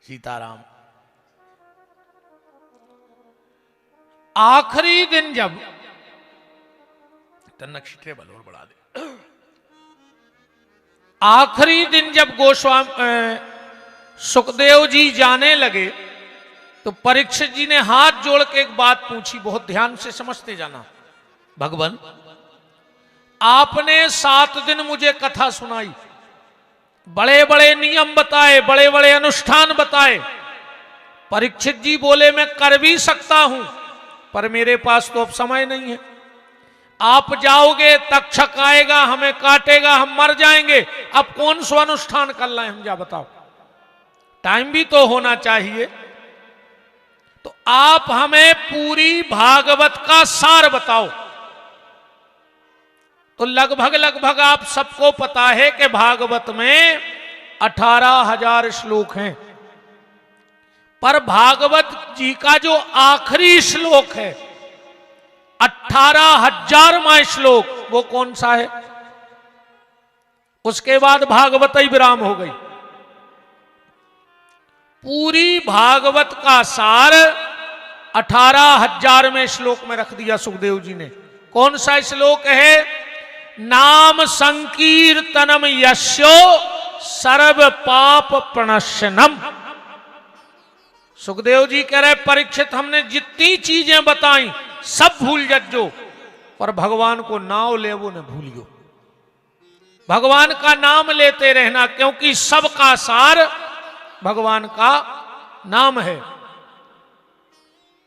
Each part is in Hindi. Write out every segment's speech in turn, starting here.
सीताराम। आखिरी दिन जब नक्षत्र बलोर बढ़ा दे, आखिरी दिन जब गोस्वामी सुखदेव जी जाने लगे तो परीक्षित जी ने हाथ जोड़ के एक बात पूछी, बहुत ध्यान से समझते जाना। भगवान, आपने 7 दिन मुझे कथा सुनाई, बड़े बड़े नियम बताए, बड़े बड़े अनुष्ठान बताए। परीक्षित जी बोले मैं कर भी सकता हूं, पर मेरे पास तो अब समय नहीं है। आप जाओगे, तक्षक आएगा, हमें काटेगा, हम मर जाएंगे। अब कौन सा अनुष्ठान कर रहे हैं हम, जा बताओ, टाइम भी तो होना चाहिए। तो आप हमें पूरी भागवत का सार बताओ। तो लगभग आप सबको पता है कि भागवत में 18,000 श्लोक हैं, पर भागवत जी का जो आखिरी श्लोक है 18,000वां श्लोक, वो कौन सा है? उसके बाद भागवत ही विराम हो गई। पूरी भागवत का सार 18,000वें श्लोक में रख दिया सुखदेव जी ने। कौन सा श्लोक है? नाम संकीर्तनम यस्यो सर्व पाप प्रणश्यनम। सुखदेव जी कह रहे परीक्षित, हमने जितनी चीजें बताई सब भूल जज्जो, पर भगवान को नाम ले वो न भूलियो। भगवान का नाम लेते रहना, क्योंकि सबका सार भगवान का नाम है।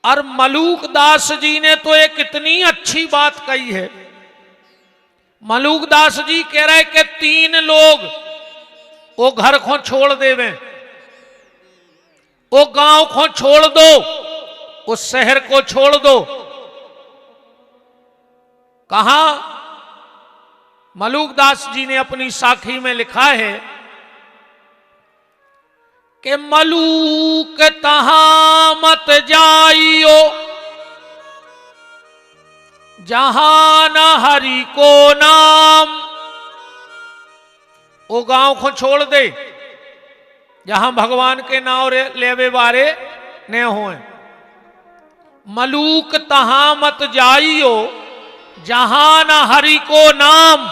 और मलूक दास जी ने तो एक इतनी अच्छी बात कही है। मलूक दास जी कह रहे कि 3 लोग वो घर को छोड़ देवे, वो गांव को छोड़ दो, उस शहर को छोड़ दो। कहा? मलूक दास जी ने अपनी साखी में लिखा है कि मलूक तहां मत जाइयो जहां न हरि को नाम। वो गांव को छोड़ दे जहां भगवान के नाम लेवे बारे न होए। मलूक तहां मत जाइयो जहां न हरि को नाम।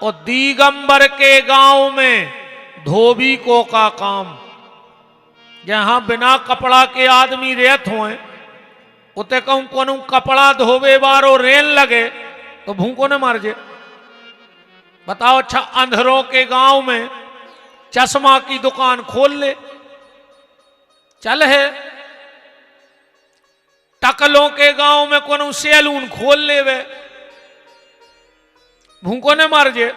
और दिगंबर के गांव में धोबी को का काम। जहां बिना कपड़ा के आदमी रहत होए, उते कहूं कोनू कपड़ा धोवे बारो रेल लगे तो भूखो न मर जे। बताओ, अच्छा अंधरों के गांव में चश्मा की दुकान खोल ले, चल है। टकलों के गांव में कोनू सैलून खोल ले, वे भूखो न मर जे।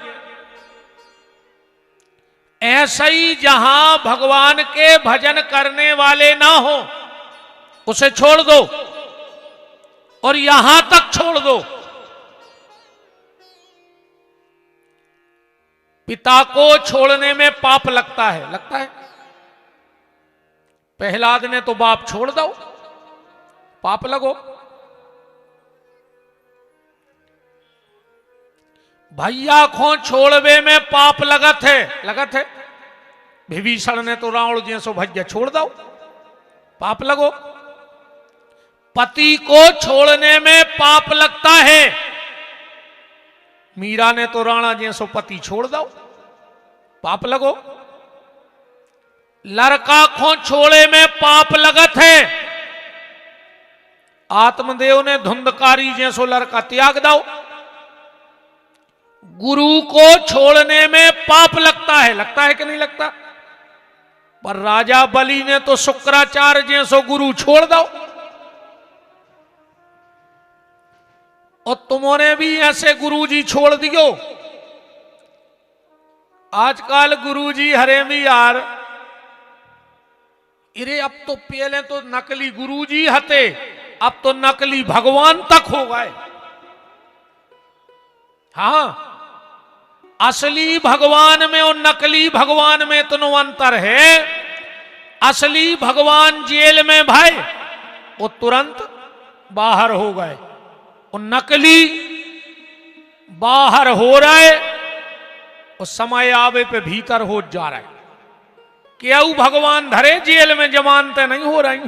ऐसा ही जहां भगवान के भजन करने वाले ना हो, उसे छोड़ दो, और यहां तक छोड़ दो। पिता को छोड़ने में पाप लगता है, लगता है। प्रहलाद ने तो बाप छोड़ दो, पाप लगो। भैया को छोड़वे में पाप लगत है, लगत है। विभीषण ने तो रावण जैसो भैया छोड़ दो, पाप लगो। पति को छोड़ने में पाप लगता है। मीरा ने तो राणा जैसो पति छोड़ दो, पाप लगो। लड़का को छोड़े में पाप लगत है। आत्मदेव ने धुंधकारी जैसो लड़का त्याग दो। गुरु को छोड़ने में पाप लगता है कि नहीं लगता? पर राजा बलि ने तो शुक्राचार्य जैसो गुरु छोड़ दो। और तुमने भी ऐसे गुरुजी छोड़ दियो। आजकल गुरुजी हरे भी यार, इरे अब तो पहले तो नकली गुरुजी हते, अब तो नकली भगवान तक हो गए। हाँ, असली भगवान में और नकली भगवान में इतना अंतर है। असली भगवान जेल में भाई वो तुरंत बाहर हो गए, और नकली बाहर हो रहे और समय आवे पे भीतर हो जा रहा है। क्यों भगवान धरे जेल में, जमानतें नहीं हो रही।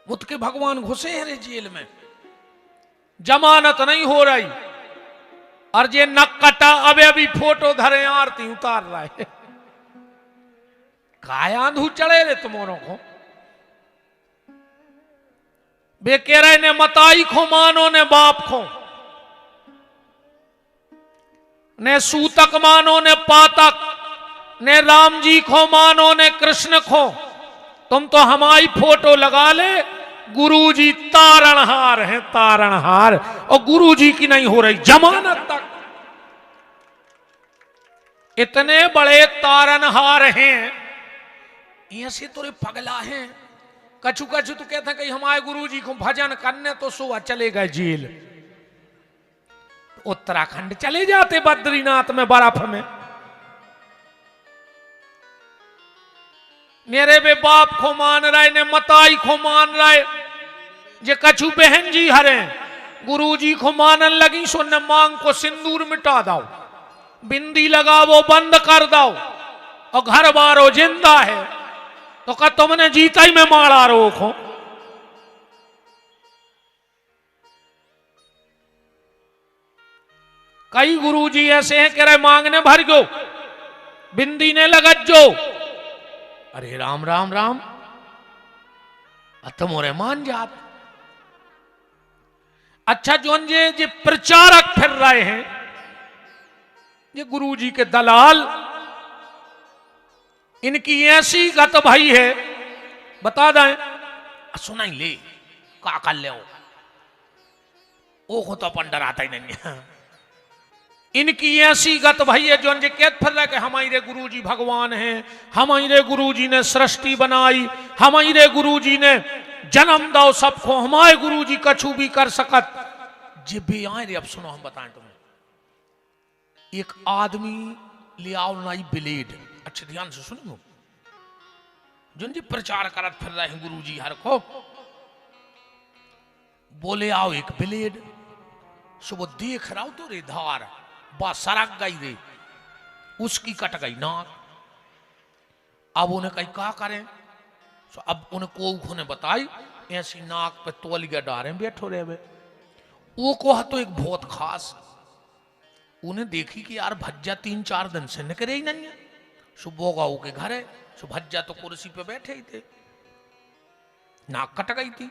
मुत के भगवान घुसे हैं रे जेल में, जमानत नहीं हो रही। और जे नक कटा अब अभी फोटो धरे आरती उतार रहा है। काय आंधू चढ़े रे तुम्हारों को। बे कह रहे ने मताई खो मानो ने बाप खो, ने सूतक मानो ने पातक, ने राम जी खो मानो ने कृष्ण खो। तुम तो हमारी फोटो लगा ले, गुरुजी तारणहार हैं, तारणहार। और गुरुजी की नहीं हो रही जमानत तक। इतने बड़े तारणहार हैं, ऐसे तो पगला हैं। कछु कछु तो कहते हैं कि हमारे गुरुजी को भजन करने तो सुबह चले गए जेल। उत्तराखंड चले जाते, बद्रीनाथ में बर्फ में। मेरे बे बाप को मान रहे ने मताई को मान रहे। जे कछु बहन जी हरे गुरुजी को मानन लगी, सुन मांग को सिंदूर मिटा दो, बिंदी लगावो बंद कर दो, और घर बारो जिंदा है तो का तुमने जीता ही में मारा रोको। कई गुरुजी ऐसे हैं कह रहे मांगने भर गो, बिंदी ने लगत जो। अरे राम राम राम, तुम और मान जात। अच्छा जोन जे प्रचारक फिर रहे हैं, ये गुरुजी के दलाल, इनकी ऐसी गत भाई है, बता दें सुनाई ले का कर ले। वो तो अपन डराता ही नहीं है। इनकी ऐसी गत भाई है जो कहते फिर रहे कि हमारे गुरुजी भगवान हैं, हमारे गुरुजी ने सृष्टि बनाई, हमारे गुरुजी ने जन्म दो सबको, हमारे गुरुजी कछु भी कर सकत। जे भी आए रे, अब सुनो हम बताएं तुम्हें। एक आदमी ले आओ नाई ब्लेड, अच्छे ध्यान से सुनो। जो जी प्रचार करत फिर रहे हैं गुरुजी हर को, बोले आओ एक ब्लेड। सुबह देख रहा हो तो रे धार बा सरक गई रे, उसकी कट गई नाक। अब उन्हें कहीं क्या करें, तो अब उन्हें को ने बताई ऐसी नाक पे तौलिया डारे बैठो रे। वो को तो एक बहुत खास, उन्हें देखी कि यार भज्जा 3-4 दिन से निकले ही नहीं है। सुबह का के घर है, सो भज्जा तो कुर्सी पे बैठे ही थे, नाक कट गई थी।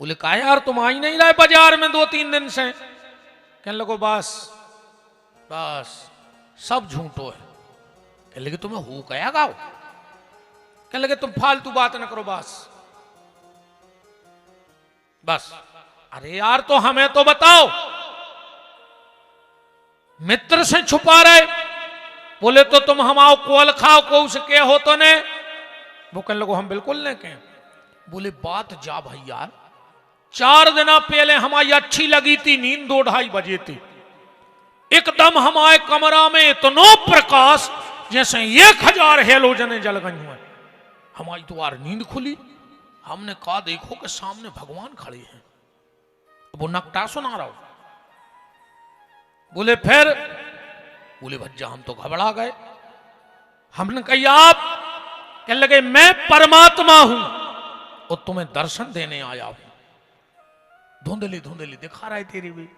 बोले कहा यार तुम आई नहीं रहे बाजार में 2-3 दिन से। कहने लगो बस बस सब झूठो है। कहने लगे तुम्हें हो गया गाओ। कहने लगे तुम फालतू बात न करो बस बस। अरे यार तो हमें तो बताओ, मित्र से छुपा रहे। बोले तो तुम हमाओ कोल खाओ को उसके हो तो ने। वो कहने लगो हम बिल्कुल नहीं कहें। बोले बात जा भाई यार, 4 दिन पहले हमारी अच्छी लगी थी, नींद 2-2:30 बजे थी। एकदम हमारे कमरा में इतना प्रकाश जैसे 1000 हेलोजने जल गई हुए। हमारी तो यार नींद खुली। हमने कहा देखो कि सामने भगवान खड़े हैं। वो नकटा सुना रहा हो। बोले फिर? बोले भज्जा हम तो घबरा गए। हमने कहा आप? कहने लगे मैं परमात्मा हूं और तुम्हें दर्शन देने आया हूं। धुंधली धुंधली दिखा रहे तेरी भी।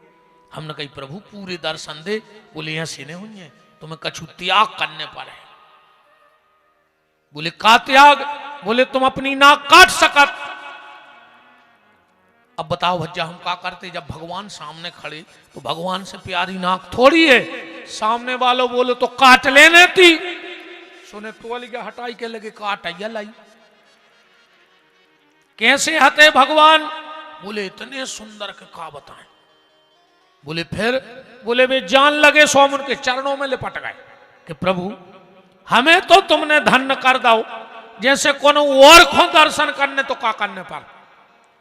हमने कही प्रभु पूरे दर्शन दे। बोले ऐसे नहीं हुई है, तुम्हें कछु त्याग करने पर है। बोले का त्याग? बोले तुम अपनी नाक काट सकत। अब बताओ भज्जा हम क्या करते जब भगवान सामने खड़े, तो भगवान से प्यारी नाक थोड़ी है। सामने वालों बोले तो काट लेने थी। सुने तोली के हटाई के लगे काट लाई। कैसे हटे भगवान? बोले इतने सुंदर के का बताएं। बोले फिर? बोले वे जान लगे सो हम उनके चरणों में लिपट गए कि प्रभु हमें तो तुमने धन्य कर दो, जैसे कोनो और को दर्शन करने तो का करने पर।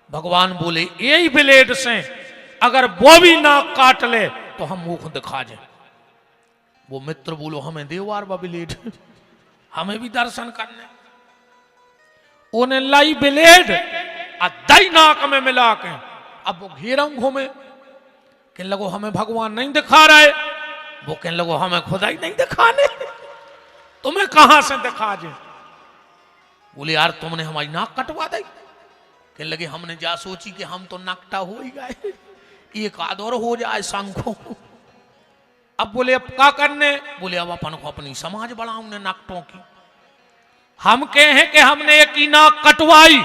भगवान बोले यही ब्लेड से अगर वो भी नाक काट ले तो हम मुख दिखा जाए। वो मित्र बोलो हमें देवार बा ब्लेड, हमें भी दर्शन करने। उन्हें लाई ब्लेड दई नाक में मिला के अब वो घेरा घूमे। कहने लगो हमें भगवान नहीं दिखा रहे। वो कहने लगो हमें खुदा ही नहीं दिखाने। तुम कहां से दिखा जे। बोले यार तुमने हमारी नाक कटवा दी। कहने लगे हमने जा सोची कि हम तो नकटा हो ही गए, एक आध और हो जाए शंखों। अब बोले अब क्या करने। बोले अब अपन को अपनी समाज बढ़ाऊंगे नाकटों की। हम कहे हैं कि हमने एक ही नाक कटवाई,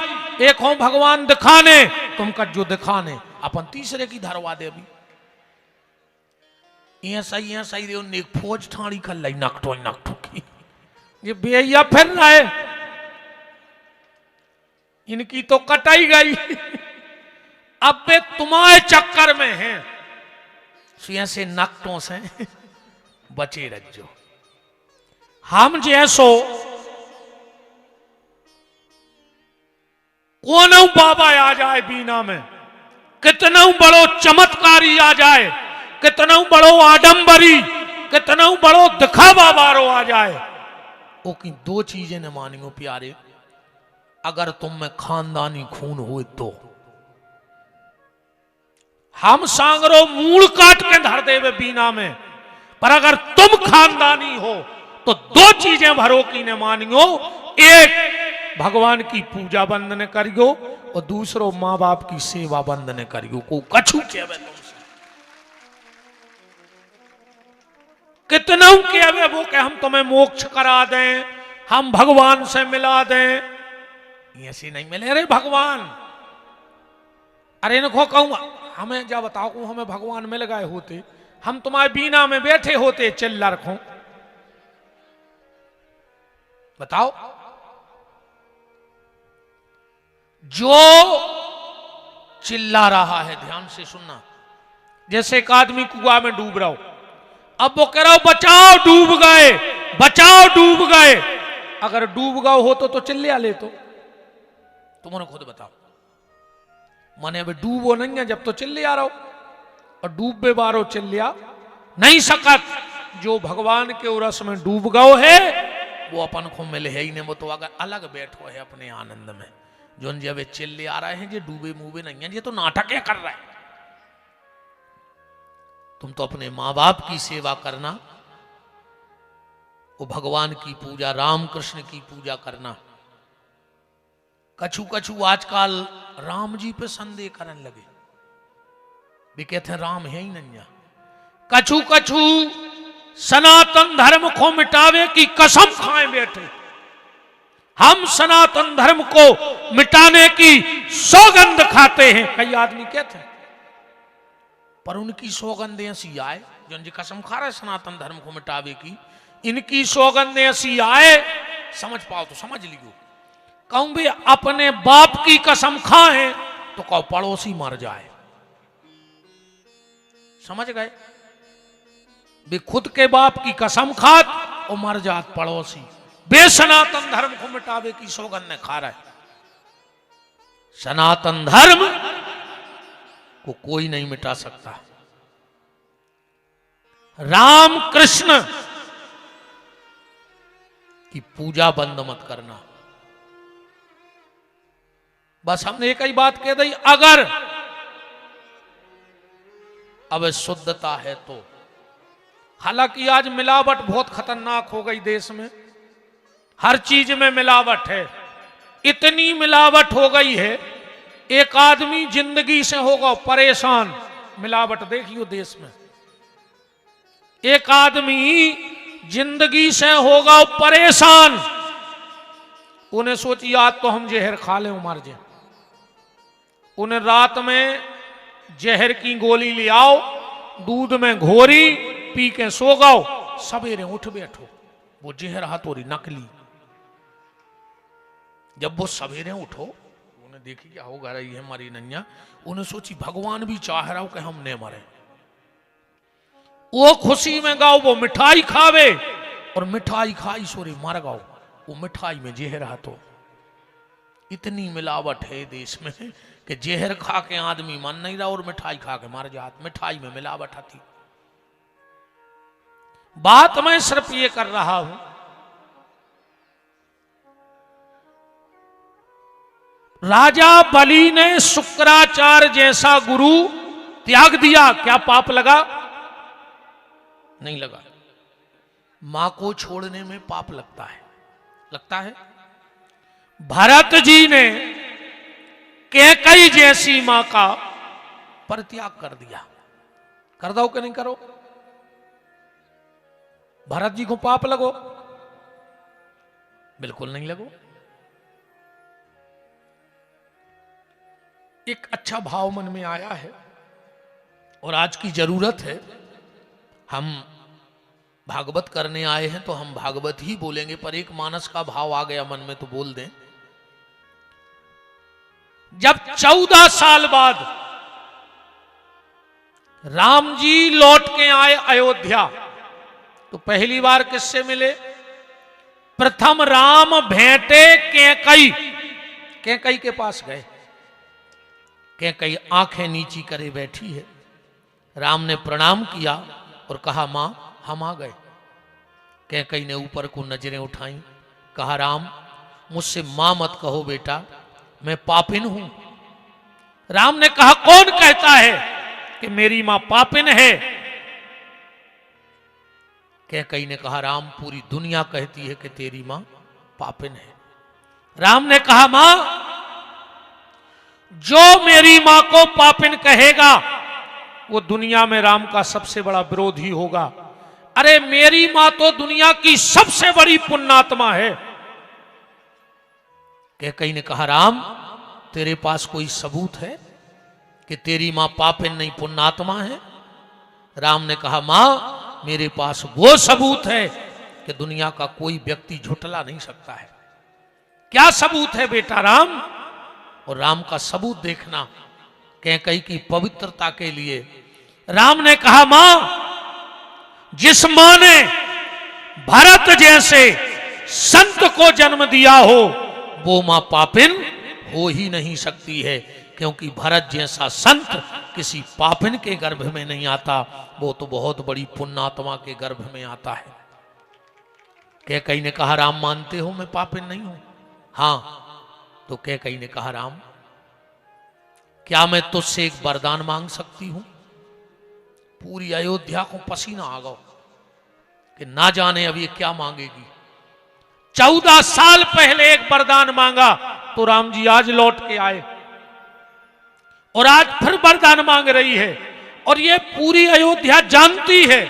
एक हो भगवान दिखाने, तुम कट जो दिखाने, अपन तीसरे की धरवा दे। अभी यहाँ सही दे उन्हें एक फौज ठाणी कर लाई नाकटों की। ये बेया फिर रहा है, इनकी तो कटाई गई। अब वे तुम्हारे चक्कर में हैं, ऐसे नकटों से बचे रखो। हम जैसो कौन बाबा आ जाए बीना में, कितना बड़ो चमत्कारी आ जाए, कितना बड़ो आडंबरी, कितना बड़ो दिखावा बारो आ जाए, वो की दो चीजें न मानियो प्यारे। अगर तुम में खानदानी खून हो तो हम सांगरो मूल काट के धर देवे बीना में, पर अगर तुम खानदानी हो तो दो चीजें भरो की ने मानियो। एक भगवान की पूजा बंद ने करियो और दूसरो माँ बाप की सेवा बंद ने करियो। को कछु केवे तुमसे कितना केवे वो कि हम तुम्हें मोक्ष करा दें, हम भगवान से मिला दें। ऐसे नहीं मिले। अरे भगवान, अरे इनको कहूंगा हमें जब बताओ हमें भगवान मिल गए होते, हम तुम्हारे बीना में बैठे होते चिल्ला रखो। बताओ जो चिल्ला रहा है ध्यान से सुनना। जैसे एक आदमी कुआं में डूब रहा हो, अब वो कह रहा हो बचाओ डूब गए, बचाओ डूब गए। अगर डूब गए हो तो चिल्ला ले तो तुमने खुद बताओ। माने अब डूबो नहीं है जब तो चिल्ले आ रहा हो, और डूबे बारो चिल्लिया नहीं सकत। जो भगवान के उरस में डूब गयो है वो अपन को मिले है ही नहीं। वो तो अगर अलग बैठो है अपने आनंद में। जो जब चिल्ले आ रहे हैं ये डूबे मुबे नहीं है, ये तो नाटक कर रहा है। तुम तो अपने माँ बाप की सेवा करना, वो भगवान की पूजा, राम कृष्ण की पूजा करना। कछु कछु आजकल राम जी पे संदेह करने लगे, भी कहते हैं राम है ही नहीं। कछु कछु सनातन धर्म को मिटावे की कसम खाए बैठे। हम सनातन धर्म को मिटाने की सौगंध खाते हैं, कई आदमी कहते हैं, पर उनकी सौगंध ऐसी आए जो उनकी कसम खा रहे सनातन धर्म को मिटावे की, इनकी सौगंध ऐसी आए, समझ पाओ तो समझ लियो। कहूं भी अपने बाप की कसम खाए तो कहो पड़ोसी मर जाए। समझ गए? भी खुद के बाप की कसम खात और मर जात पड़ोसी। बे सनातन धर्म को मिटावे की सौगंध ने खा रहा है। सनातन धर्म को कोई नहीं मिटा सकता। राम कृष्ण की पूजा बंद मत करना। बस हमने एक ही बात कह दी, अगर अब शुद्धता है तो। हालांकि आज मिलावट बहुत खतरनाक हो गई देश में, हर चीज में मिलावट है। इतनी मिलावट हो गई है, एक आदमी जिंदगी से होगा परेशान। मिलावट देखियो देश में, एक आदमी जिंदगी से होगा परेशान। उन्हें सोची आज तो हम जहर खा ले मर जाए। उन्हें रात में जहर की गोली ले आओ, दूध में घोरी पी के सो गाओ, सवेरे उठ बैठो वो जहर हथौड़ी नकली। जब वो सवेरे उठो, उन्हें देखी क्या होगा रही है हमारी नैया, उन्हें सोची भगवान भी चाह रहा हो कि हम न मरे। वो खुशी में गाओ वो मिठाई खावे, और मिठाई खाई सोरे मर गाओ, वो मिठाई में जहर हाथो। इतनी मिलावट है देश में कि जहर खा के आदमी मन नहीं रहा और मिठाई खा के मर जात। मिठाई में मिलावट आती। बात मैं सिर्फ ये कर रहा हूं, राजा बलि ने शुक्राचार्य जैसा गुरु त्याग दिया, क्या पाप लगा? नहीं लगा। मां को छोड़ने में पाप लगता है। भरत जी ने कैकई जैसी मां का परित्याग कर दिया। कर दो कि नहीं करो? भरत जी को पाप लगो? बिल्कुल नहीं लगो। एक अच्छा भाव मन में आया है और आज की जरूरत है। हम भागवत करने आए हैं तो हम भागवत ही बोलेंगे, पर एक मानस का भाव आ गया मन में तो बोल दें। जब 14 साल बाद राम जी लौट के आए अयोध्या, तो पहली बार किससे मिले? प्रथम राम भेंटे कैकई के पास गए। कैकई आंखें नीची करे बैठी है। राम ने प्रणाम किया और कहा, मां हम आ गए। कैकई ने ऊपर को नजरें उठाई, कहा, राम मुझसे मां मत कहो बेटा, मैं पापिन हूं। राम ने कहा, कौन कहता है कि मेरी मां पापिन है? कैकई ने कहा, राम पूरी दुनिया कहती है कि तेरी मां पापिन है। राम ने कहा, मां जो मेरी मां को पापिन कहेगा वो दुनिया में राम का सबसे बड़ा विरोधी होगा। अरे मेरी मां तो दुनिया की सबसे बड़ी पुण्यात्मा है। कैकई ने कहा, राम तेरे पास कोई सबूत है कि तेरी मां पापिन नहीं पुण्यात्मा है? राम ने कहा, मां मेरे पास वो सबूत है कि दुनिया का कोई व्यक्ति झुठला नहीं सकता है। क्या सबूत है बेटा राम? और राम का सबूत देखना कैकई की पवित्रता के लिए। राम ने कहा, मां जिस मां ने भरत जैसे संत को जन्म दिया हो वो मां पापिन हो ही नहीं सकती है, क्योंकि भरत जैसा संत किसी पापिन के गर्भ में नहीं आता, वो तो बहुत बड़ी पुण्यात्मा के गर्भ में आता है। कैकई ने कहा, राम मानते हो मैं पापिन नहीं हूं? हां। तो कैकई ने कहा, राम क्या मैं तुझसे एक वरदान मांग सकती हूं? पूरी अयोध्या को पसीना आ गया कि ना जाने अब ये क्या मांगेगी। 14 साल पहले एक वरदान मांगा तो राम जी आज लौट के आए और आज फिर वरदान मांग रही है। और ये पूरी अयोध्या जानती है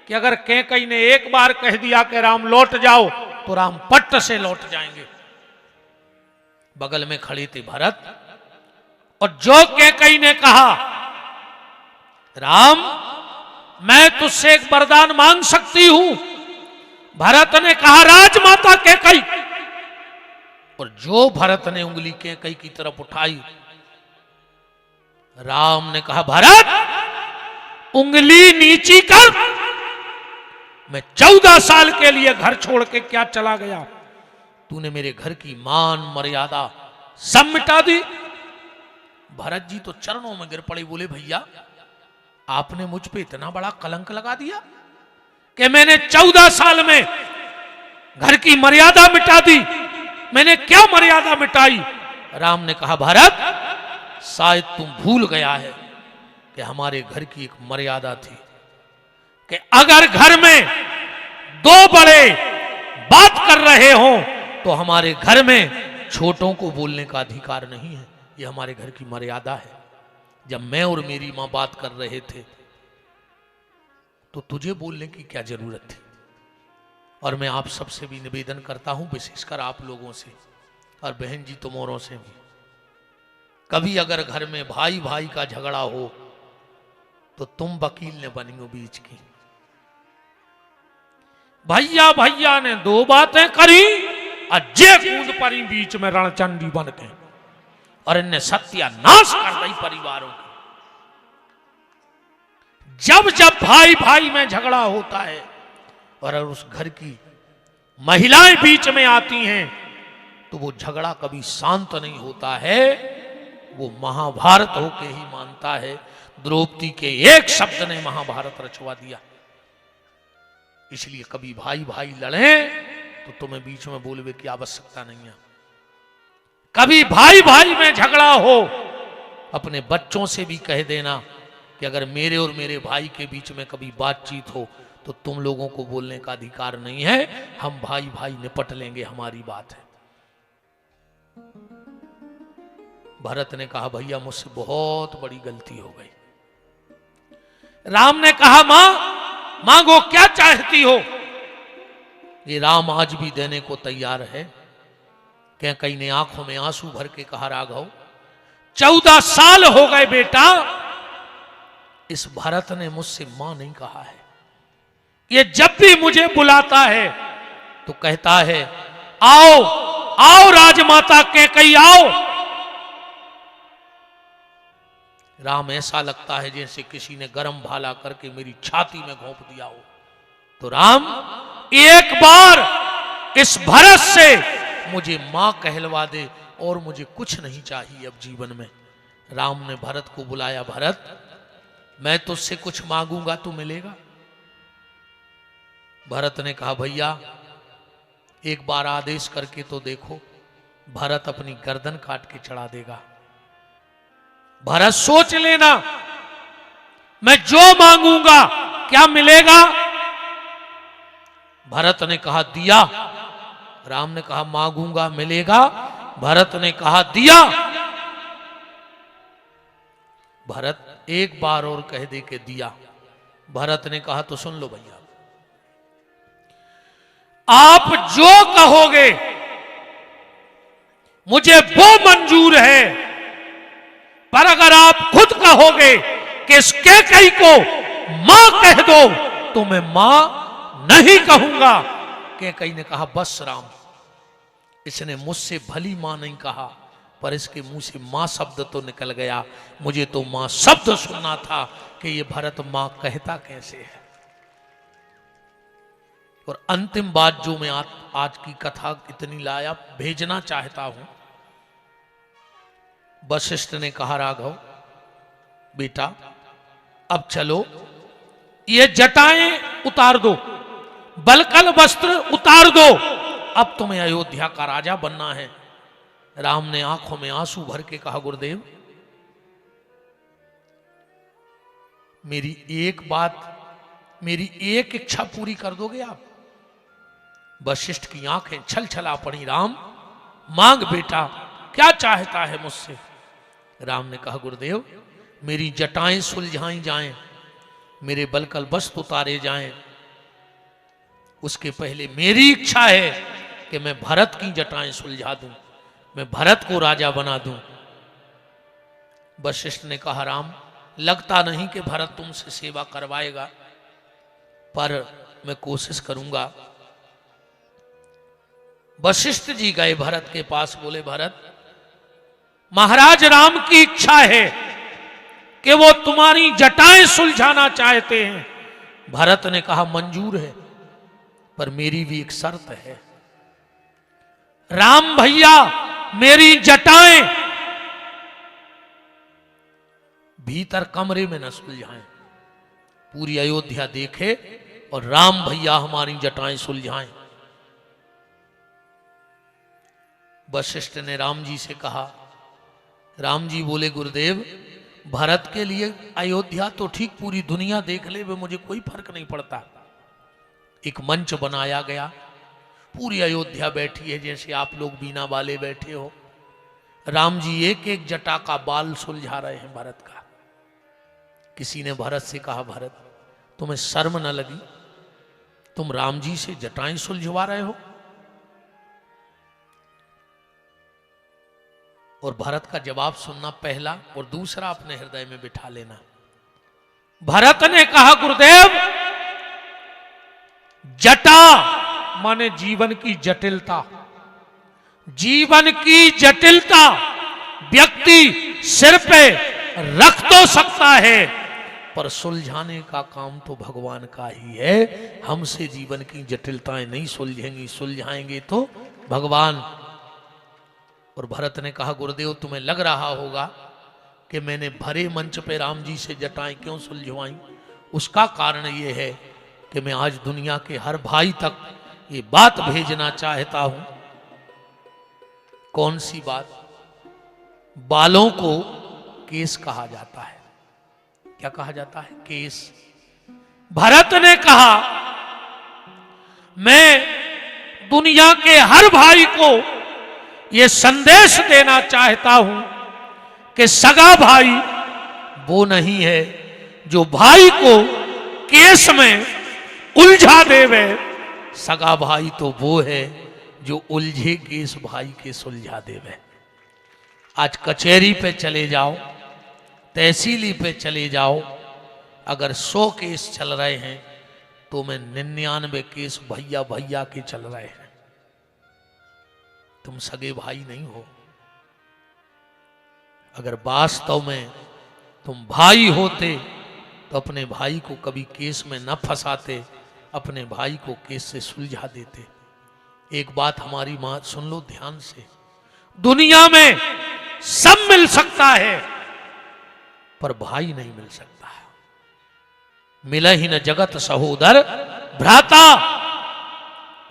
कि अगर कैकई ने एक बार कह दिया कि राम लौट जाओ तो राम पट्ट से लौट जाएंगे। बगल में खड़े थे भरत, और जो कैकई ने कहा, राम मैं तुझसे एक वरदान मांग सकती हूं, भरत ने कहा, राजमाता कैकई। और जो भरत ने उंगली कैकई की तरफ उठाई, राम ने कहा, भरत उंगली नीची कर। मैं 14 साल के लिए घर छोड़ के क्या चला गया, तूने मेरे घर की मान मर्यादा सब मिटा दी। भरत जी तो चरणों में गिर पड़े, बोले, भैया आपने मुझ पे इतना बड़ा कलंक लगा दिया कि मैंने 14 साल में घर की मर्यादा मिटा दी। मैंने क्या मर्यादा मिटाई? राम ने कहा, भरत शायद तुम भूल गया है कि हमारे घर की एक मर्यादा थी कि अगर घर में दो बड़े बात कर रहे हो तो हमारे घर में छोटों को बोलने का अधिकार नहीं है। ये हमारे घर की मर्यादा है। जब मैं और मेरी मां बात कर रहे थे तो तुझे बोलने की क्या जरूरत थी? और मैं आप सबसे भी निवेदन करता हूं, विशेषकर आप लोगों से और बहन जी तुम्हारों से भी, कभी अगर घर में भाई भाई का झगड़ा हो तो तुम वकील ने बनी हो बीच की। भैया भैया ने दो बातें करी, अजय कूद परी बीच में रणचंडी बन के, और इनने सत्यानाश कर दी परिवारों की। जब जब भाई भाई में झगड़ा होता है और उस घर की महिलाएं बीच में आती हैं तो वो झगड़ा कभी शांत नहीं होता है, वो महाभारत होके ही मानता है। द्रौपदी के एक शब्द ने महाभारत रचवा दिया। इसलिए कभी भाई भाई लड़े तो तुम्हें बीच में बोलने की आवश्यकता नहीं है। कभी भाई भाई में झगड़ा हो, अपने बच्चों से भी कह देना कि अगर मेरे और मेरे भाई के बीच में कभी बातचीत हो तो तुम लोगों को बोलने का अधिकार नहीं है, हम भाई भाई निपट लेंगे, हमारी बात है। भरत ने कहा भैया मुझसे बहुत बड़ी गलती हो गई। राम ने कहा मां मांगो, क्या चाहती हो? ये राम आज भी देने को तैयार है। क्या कई ने आंखों में आंसू भर के कहा राघव 14 साल हो गए बेटा, इस भरत ने मुझसे मां नहीं कहा है। ये जब भी मुझे बुलाता है तो कहता है आओ आओ राजमाता कैकेयी आओ। राम ऐसा लगता है जैसे किसी ने गरम भाला करके मेरी छाती में घोंप दिया हो। तो राम एक बार इस भरत से मुझे मां कहलवा दे और मुझे कुछ नहीं चाहिए अब जीवन में। राम ने भरत को बुलाया, भरत मैं तुझसे कुछ मांगूंगा तो मिलेगा? भरत ने कहा भैया एक बार आदेश करके तो देखो। भरत अपनी गर्दन काट के चढ़ा देगा। भरत सोच लेना मैं जो मांगूंगा क्या मिलेगा? भरत ने कहा दिया। राम ने कहा मांगूंगा मिलेगा। भरत ने कहा दिया। भरत एक बार और कह दे के दिया। भरत ने कहा तो सुन लो भैया, आप जो कहोगे मुझे वो मंजूर है, पर अगर आप खुद कहोगे कि इस कैकेयी को मां कह दो तो मैं मां नहीं कहूंगा। कैकेयी ने कहा बस राम, इसने मुझसे भली मां नहीं कहा पर इसके मुंह से मां शब्द तो निकल गया। मुझे तो मां शब्द सुनना था कि ये भरत मां कहता कैसे है। और अंतिम बात जो मैं आज की कथा इतनी लाया भेजना चाहता हूं। वशिष्ठ ने कहा राघव बेटा अब चलो ये जटाएं उतार दो, बलकल वस्त्र उतार दो, अब तुम्हें अयोध्या का राजा बनना है। राम ने आंखों में आंसू भर के कहा गुरुदेव मेरी एक बात, मेरी एक इच्छा पूरी कर दोगे आप? वशिष्ठ की आंखें छल छला पड़ी। राम मांग बेटा, क्या चाहता है मुझसे? राम ने कहा गुरुदेव मेरी जटाएं सुलझाई जाएं, मेरे बलकल वस्त्र उतारे जाएं, उसके पहले मेरी इच्छा है कि मैं भरत की जटाएं सुलझा दूं, मैं भरत को राजा बना दूं। वशिष्ठ ने कहा राम लगता नहीं कि भरत तुमसे सेवा करवाएगा, पर मैं कोशिश करूंगा। वशिष्ठ जी गए भरत के पास, बोले भरत महाराज राम की इच्छा है कि वो तुम्हारी जटाएं सुलझाना चाहते हैं। भरत ने कहा मंजूर है, पर मेरी भी एक शर्त है। राम भैया मेरी जटाएं भीतर कमरे में न सुलझाएं, पूरी अयोध्या देखे और राम भैया हमारी जटाएं सुलझाएं। वशिष्ठ ने राम जी से कहा। राम जी बोले गुरुदेव भरत के लिए अयोध्या तो ठीक पूरी दुनिया देख ले वे मुझे कोई फर्क नहीं पड़ता। एक मंच बनाया गया, पूरी अयोध्या बैठी है जैसे आप लोग बीना वाले बैठे हो। राम जी एक एक जटा का बाल सुलझा रहे हैं भरत का। किसी ने भरत से कहा भरत तुम्हें शर्म न लगी, तुम राम जी से जटाएं सुलझवा रहे हो? और भरत का जवाब सुनना पहला, और दूसरा अपने हृदय में बिठा लेना। भरत ने कहा गुरुदेव जटा माने जीवन की जटिलता, जीवन की जटिलता व्यक्ति सिर पे रख तो सकता है पर सुलझाने का काम तो भगवान का ही है। हमसे जीवन की जटिलताएं नहीं सुलझेंगी, सुलझाएंगे तो भगवान। और भरत ने कहा गुरुदेव तुम्हें लग रहा होगा कि मैंने भरे मंच पे राम जी से जटाएं क्यों सुलझवाई, उसका कारण ये है कि मैं आज दुनिया के हर भाई तक ये बात भेजना चाहता हूं। कौन सी बात? बालों को केस कहा जाता है। क्या कहा जाता है? केस। भरत ने कहा, मैं दुनिया के हर भाई को यह संदेश देना चाहता हूं कि सगा भाई वो नहीं है जो भाई को केस में उलझा देवे, सगा भाई तो वो है जो उलझे केस भाई के सुलझा देवे। आज कचहरी पे चले जाओ, तहसीली पे चले जाओ, अगर 100 केस चल रहे हैं तो में 99 केस भैया भैया के चल रहे हैं। तुम सगे भाई नहीं हो। अगर वास्तव में तुम भाई होते तो अपने भाई को कभी केस में न फंसाते, अपने भाई को केस से सुलझा देते। एक बात हमारी मां सुन लो ध्यान से, दुनिया में सब मिल सकता है पर भाई नहीं मिल सकता। मिला ही न जगत सहोदर भ्राता।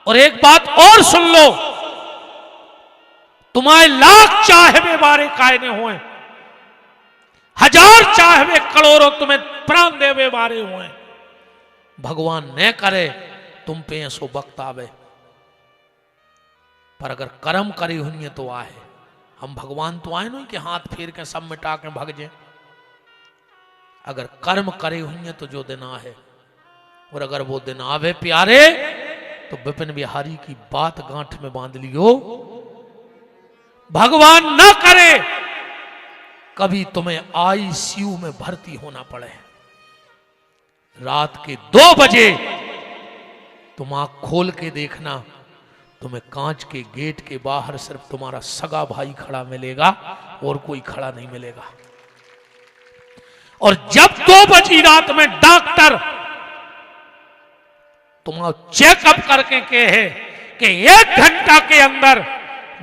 और एक बात और सुन लो, तुम्हारे लाख चाहवे बारे कायने हुए, 1000 चाहवे करोड़ों तुम्हें प्राण देवे बारे हुए, भगवान न करे तुम पे ऐसो वक्त आवे। पर अगर कर्म करे हुई तो आए। हम भगवान तो आए नहीं कि हाथ फेर के सब मिटा के भाग जाए। अगर कर्म करे हुई तो जो दिन आए, और अगर वो दिन आवे प्यारे तो विपिन बिहारी की बात गांठ में बांध लियो, भगवान न करे कभी तुम्हें आईसीयू में भर्ती होना पड़े, रात के 2 बजे तुम आंख खोल के देखना, तुम्हें कांच के गेट के बाहर सिर्फ तुम्हारा सगा भाई खड़ा मिलेगा और कोई खड़ा नहीं मिलेगा। और जब 2 बजी रात में डॉक्टर तुम्हारा चेकअप करके कहे कि 1 घंटा के अंदर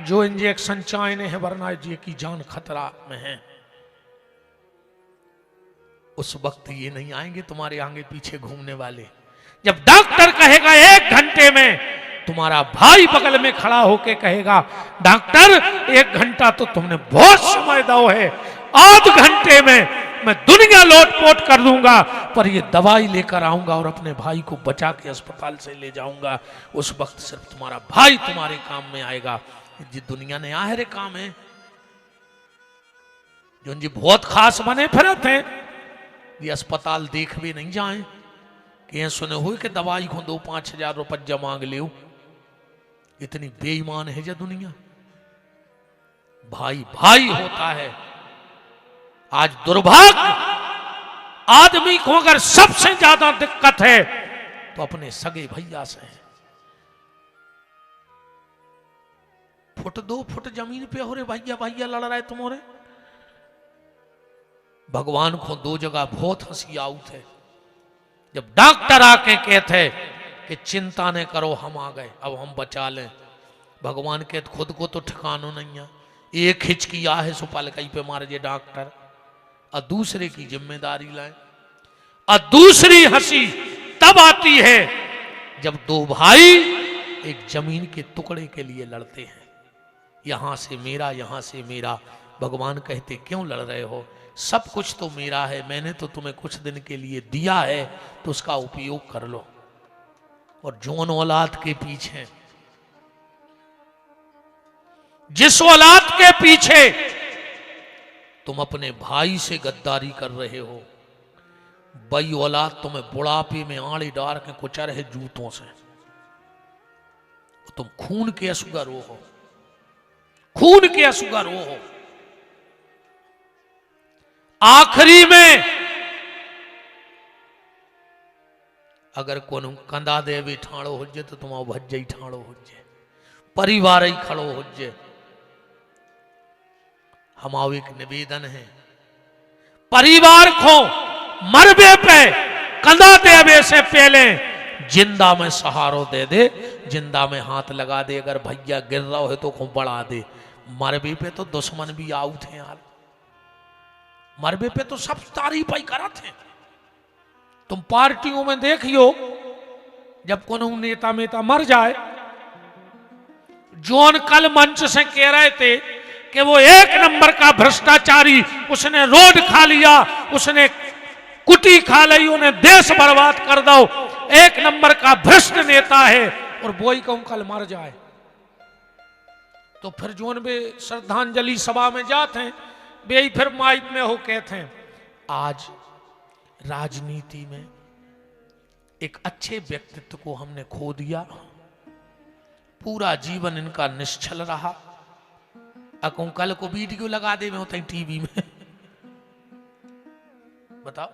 जो इंजेक्शन चाहने हैं वरना जी की जान खतरा में है, उस वक्त ये नहीं आएंगे तुम्हारे आगे पीछे घूमने वाले। जब डॉक्टर कहेगा 1 घंटे में, तुम्हारा भाई बगल में खड़ा होके कहेगा, डॉक्टर 1 घंटा तो तुमने बहुत समय दो है, आध घंटे में मैं दुनिया लोटपोट कर दूंगा, पर ये दवाई लेकर आऊंगा और अपने भाई को बचा के अस्पताल से ले जाऊंगा। उस वक्त सिर्फ तुम्हारा भाई तुम्हारे काम में आएगा। जी दुनिया ने आहरे काम है जो जी बहुत खास बने फिरत हैं, ये अस्पताल देख भी नहीं जाए कि ये सुने हुए कि दवाई को 2-5 हजार रुपया मांग ले। इतनी बेईमान है जो दुनिया। भाई भाई होता है। आज दुर्भाग्य आदमी को अगर सबसे ज्यादा दिक्कत है तो अपने सगे भैया से है। 1-2 फुट जमीन पे हो रे भैया भैया लड़ रहे तुम्हारे। भगवान को 2 जगह बहुत हंसी आउट है। जब डॉक्टर आके कहते कि चिंता न करो हम आ गए, अब हम बचा लें, भगवान कहते खुद को तो ठिकानो नहीं है, एक हिचकी आ है सुपाल कहीं पे मारे जे डॉक्टर, और दूसरे की जिम्मेदारी लाए। और दूसरी हंसी तब आती है जब 2 भाई एक जमीन के टुकड़े के लिए लड़ते हैं, यहां से मेरा यहां से मेरा। भगवान कहते क्यों लड़ रहे हो, सब कुछ तो मेरा है, मैंने तो तुम्हें कुछ दिन के लिए दिया है तो उसका उपयोग कर लो। और जौन औलाद के पीछे, जिस औलाद के पीछे तुम अपने भाई से गद्दारी कर रहे हो, वही औलाद तुम्हें बुढ़ापे में आड़े डार के कुचर है जूतों से। तुम खून के असुगर हो, खून के असुगर हो। आखिरी में अगर कोन कंधा दे भी ठाणो हो तो तुम भज्जे ही ठाणो हो, परिवार ही खड़ो हो। हमारा एक निवेदन है, परिवार को मरबे पे कंधा देवे से पहले जिंदा में सहारो दे दे, जिंदा में हाथ लगा दे। अगर भैया गिर रहा हो तो खूब बढ़ा दे। मरबे पे तो दुश्मन भी आउट है यार, मरबे पे तो सब तारीफ ही करत हैं। तुम पार्टियों में देखियो, जब कोनो नेता मेता मर जाए, जॉन कल मंच से कह रहे थे कि वो 1 नंबर का भ्रष्टाचारी, उसने रोड खा लिया, उसने कुटी खा ली, उन्हें देश बर्बाद कर दो, एक नंबर का भ्रष्ट नेता है, और बोई कहूं कल मर जाए तो फिर जोन वे श्रद्धांजलि सभा में जाते हैं, वे फिर माइक में हो कहते हैं आज राजनीति में एक अच्छे व्यक्तित्व को हमने खो दिया, पूरा जीवन इनका निश्चल रहा। अकूं कल को वीडियो लगा दे में होते हैं टीवी में, बताओ।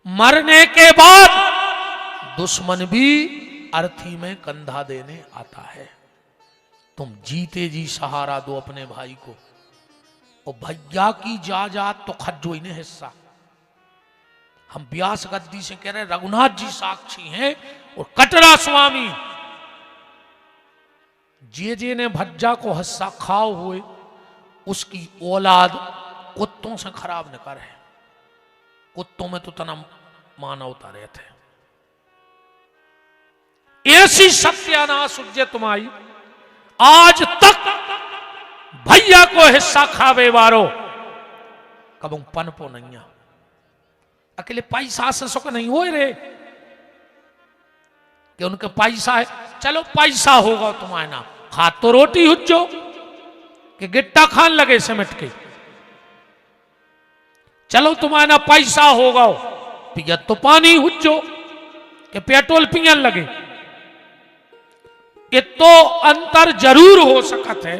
मरने के बाद दुश्मन भी अर्थी में कंधा देने आता है। तुम जीते जी सहारा दो अपने भाई को, और भैया की जायदाद तो खज्जो ही ने हिस्सा। हम व्यास गद्दी से कह रहे हैं, रघुनाथ जी साक्षी हैं और कटरा स्वामी जे ने भज्जा को हिस्सा खाओ हुए, उसकी औलाद कुत्तों से खराब न करे। कुत्तों में तो तना मानवता रहते हैं। ऐसी सत्यानाश उज्जै तुम्हारी, आज तक भैया को हिस्सा खावे वारो कबू पनपो नहीं। अकेले पैसा से सुख नहीं हो रे कि उनके पैसा है, चलो पैसा होगा तुम्हारे ना, खा तो रोटी हुज्जो कि गिट्टा खान लगे सिमट के। चलो तुम्हारे ना पैसा होगा, पिया तो पानी हुज्जो कि पेट्रोल पियन लगे। ये तो अंतर जरूर हो सकत है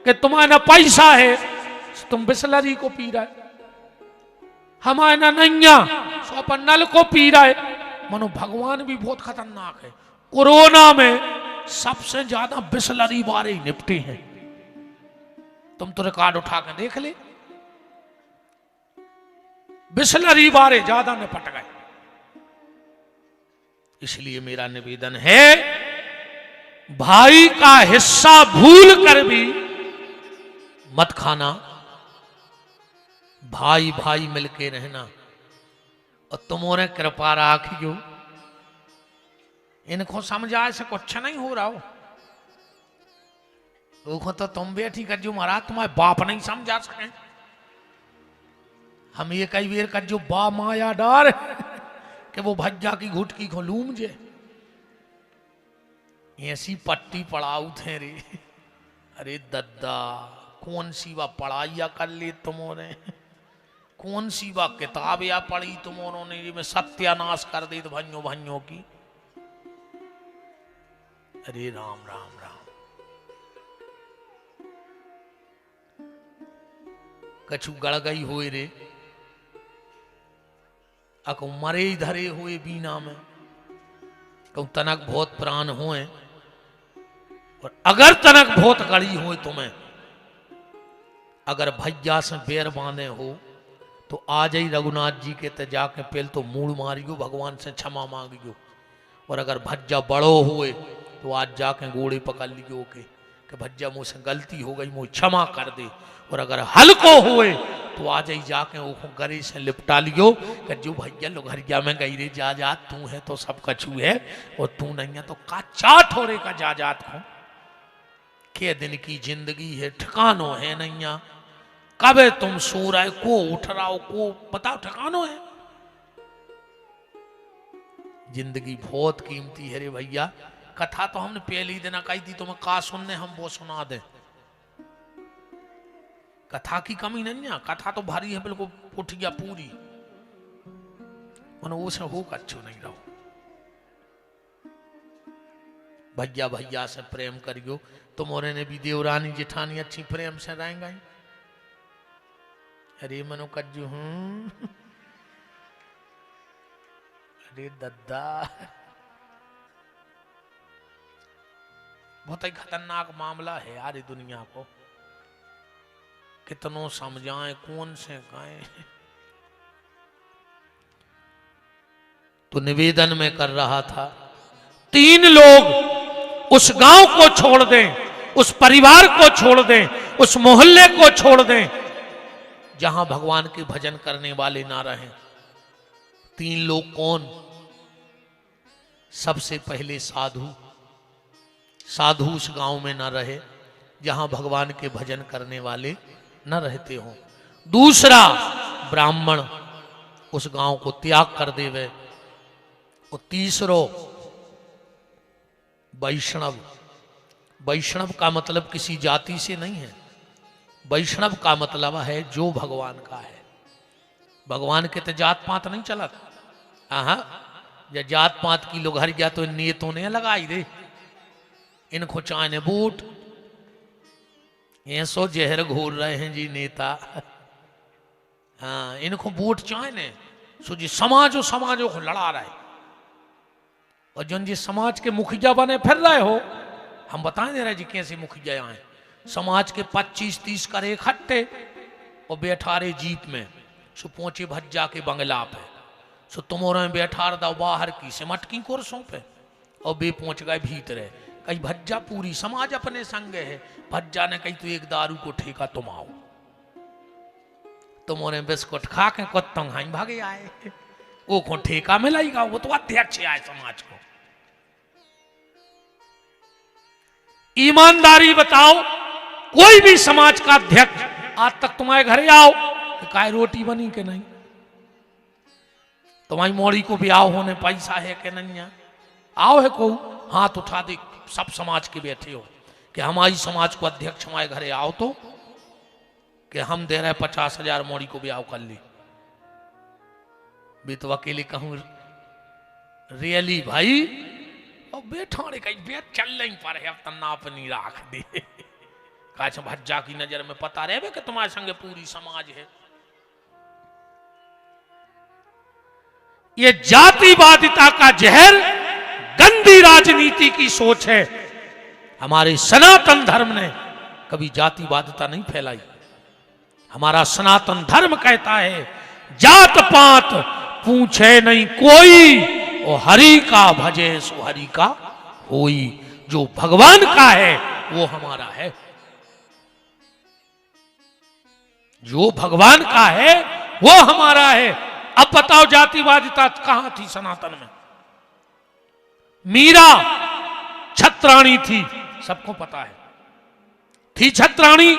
कि तुम्हारे ना पैसा है, तुम बिस्लरी को पी रहा है, हमारे ना नैया सो अपन नल को पी रहा है। मनो भगवान भी बहुत खतरनाक है। कोरोना में सबसे ज्यादा बिस्लरी वाले ही निपटे हैं। तुम तो रिकॉर्ड उठा के देख ले, बिस्लरी वाले ज्यादा निपट गए। इसलिए मेरा निवेदन है, भाई का हिस्सा भूल कर भी मत खाना, भाई भाई मिलके रहना। और तुम्हारे कृपा राखियो, इनको समझाए से कुछ नहीं हो रहा हो। वो तो तुम बैठी कर जो महाराज तुम्हारे बाप नहीं समझा सके। हम ये कई बेर कर जो बा माया डार कि वो भज्जा की घुटकी को लूम जे, ऐसी पट्टी पड़ाऊ थे रे। अरे दद्दा, कौन सी वा पढ़ाइया कर ली तुमने, कौन सी वा किताब या पढ़ी तुमों ने, ये में सत्यानाश कर दी तो भइयों भइयों की। अरे राम राम राम। कछु गड़ गई हुए रे, अको मरे धरे हुए बीना में, कहूं तनक बहुत प्राण हुए, और अगर तनक बहुत गड़ी हो तुम्हें, अगर भैया से बेर बांधे हो तो आज ही रघुनाथ जी के ते जाके पहले तो मूड़ मारियो, भगवान से क्षमा मांगियो। और अगर भज्जा बड़ो हुए तो आज जाके गोड़े पकड़ लियो कि भज्जा मुझसे गलती हो गई, मुझे क्षमा कर दे। और अगर हल्को हुए तो आज ही जाके वो गरे से लिपटा लियो कि जो भैया लोग हरिया में गई रे जाजात तू है तो सब कछू है, और तू नहीं है तो का चाट हो रे का जाजात को। के दिन की जिंदगी है, ठिकानो है नहीं। कब तुम सो रहे को उठ रहा हो को बताओ, ठिकानो है। जिंदगी बहुत कीमती है रे भैया। कथा तो हमने पहले ही दिन कही थी, तुम्हें का सुनने हम वो सुना दे। कथा की कमी नहीं है, कथा तो भारी है बिल्कुल पुठिया पूरी, वो से हो अच्छो नहीं रहो। भैया भैया से प्रेम करियो। तुम्हारे ने भी देवरानी जेठानी अच्छी प्रेम से रहेंगे। अरे मनो कज्जू हूं, अरे दद्दा, बहुत ही खतरनाक मामला है यार दुनिया को। कितनों समझाएं, कौन से गाएं। तो निवेदन में कर रहा था, 3 लोग उस गांव को छोड़ दें, उस परिवार को छोड़ दें, उस मोहल्ले को छोड़ दें जहां भगवान के भजन करने वाले ना रहें। 3 लोग कौन? सबसे पहले साधु, साधु उस गांव में ना रहे जहां भगवान के भजन करने वाले न रहते हो। दूसरा ब्राह्मण उस गांव को त्याग कर देवे। और तीसरो वैष्णव। वैष्णव का मतलब किसी जाति से नहीं है, वैष्णव का मतलब है जो भगवान का है। भगवान के तो जात पात नहीं चलत। या जात पात की लोग हर जा तो नेतों ने लगाई दे, इनको चाहे बूट, ये सो जहर घोर रहे हैं जी नेता। हाँ, इनको वोट चाहे सो जी समाजों को लड़ा रहे। और जो जी समाज के मुखिया बने फिर रहे हो, हम बताएं दे रहे जी कैसे मुखिया आए। समाज के 25-30 करे इकट्ठे और बैठा रहे जीप में, सो पहुंचे भज्जा के बंगला पे, सो तुम्हारे बैठा दो बाहर की सिमट की कुर्सों पे, और बे पहुंच गए भीतर। कहीं भज्जा पूरी समाज अपने संग है। भज्जा ने कही तो एक दारू को ठेका तुम आओ, तुम्हारे बिस्कुट खा के कुत्तों हाई भागे आए, वो को ठेका मिलाएगा, वो तो अध्यक्ष आए समाज को। ईमानदारी बताओ, कोई भी समाज का अध्यक्ष आज तक तुम्हारे घरे आओ तो काय रोटी बनी के नहीं, तुम्हारी मोड़ी को भी आओ होने पैसा है कि नहीं है, आओ है को हाथ उठा दे। सब समाज के बैठे हो कि हमारी समाज को अध्यक्ष हमारे घरे आओ तो, कि हम दे रहे 50,000 मोड़ी को भी आओ कर ली। भी तो अकेले कहूं रियली भाई, और बैठा कहीं बैठ चल नहीं पा रहे, अब तना अपनी राख दे। कहा भज्जा की नजर में पता रहे कि तुम्हारे संगे पूरी समाज है। ये जातिवादिता का जहर, गंदी राजनीति की सोच है। हमारे सनातन धर्म ने कभी जातिवादिता नहीं फैलाई। हमारा सनातन धर्म कहता है जात पात पूछे नहीं कोई, और हरि का भजे सो हरि का होई। जो भगवान का है वो हमारा है, जो भगवान का है वो हमारा है। अब बताओ जातिवादिता कहां थी सनातन में? मीरा छत्राणी थी, सबको पता है, थी छत्राणी।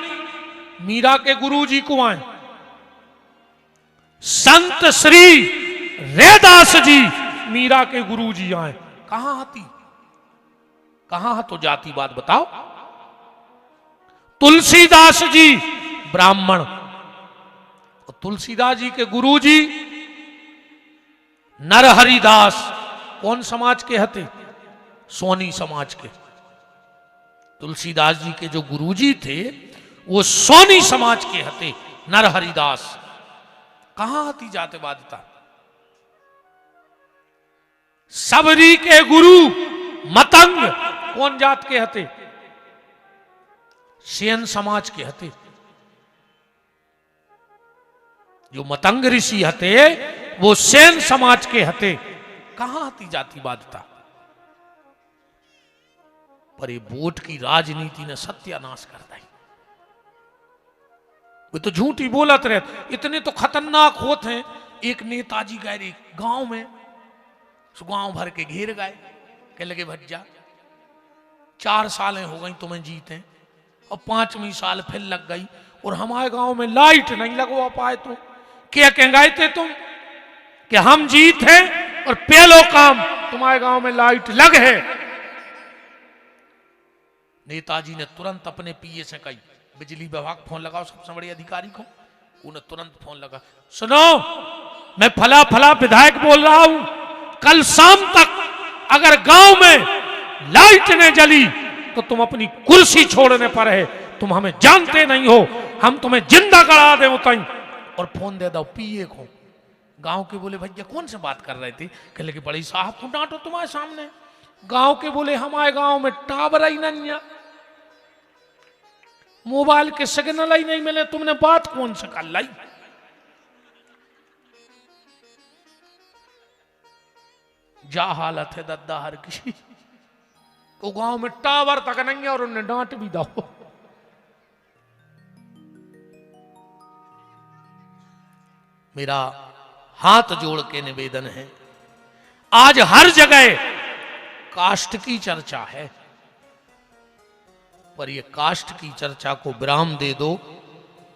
मीरा के गुरुजी को आए संत श्री रैदास जी, मीरा के गुरुजी आए। कहां आती, कहां तो जातिवाद बताओ। तुलसीदास जी ब्राह्मण, और तुलसीदास जी के गुरुजी नरहरिदास कौन समाज के हते? सोनी समाज के। तुलसीदास जी के जो गुरुजी थे वो सोनी समाज के हते, नरहरिदास। कहां आती जातिवादिता? सबरी के गुरु मतंग कौन जात के हते? सेन समाज के हते। जो मतंग ऋषि हते वो सेन समाज के हते। कहां आती जातिवादिता? पर ये वोट की राजनीति ने सत्यानाश कर दी। वो तो झूठी बोलत रहे, इतने तो खतरनाक होते हैं। एक नेताजी गए गांव में, गांव भर के घेर गए, कह लगे भज्जा 4 सालें हो गई तुम्हें जीते, और 5वीं साल फिर लग गई, और हमारे गांव में लाइट नहीं लगवा पाए। तो क्या कह गए थे तुम कि हम जीत हैं और पहलो काम तुम्हारे गांव में लाइट लग है। नेताजी ने तुरंत अपने पीए से कही, बिजली विभाग फोन लगाओ सबसे बड़े अधिकारी को। उन्हें तुरंत फोन लगा, सुनो मैं फला फला विधायक बोल रहा हूं, कल शाम तक अगर गांव में लाइट न जली तो तुम अपनी कुर्सी छोड़ने पर है, तुम हमें जानते नहीं हो, हम तुम्हें जिंदा गड़ा दे उतई। और फोन दे दो पीए को। गांव के बोले भैया कौन से बात कर रहे थे? कह लगे बड़ी साहब को डांटो तुम्हारे सामने। गांव के बोले हमारे गांव में टावर ही नहीं है, मोबाइल के सिग्नल ही नहीं मिले, तुमने बात कौन से कर लाई? जा हालत है दद्दा हर किसी तो गांव में टावर तक नहीं है और उन्हें डांट भी दो। मेरा हाथ जोड़ के निवेदन है, आज हर जगह कास्ट की चर्चा है, पर यह कास्ट की चर्चा को विराम दे दो।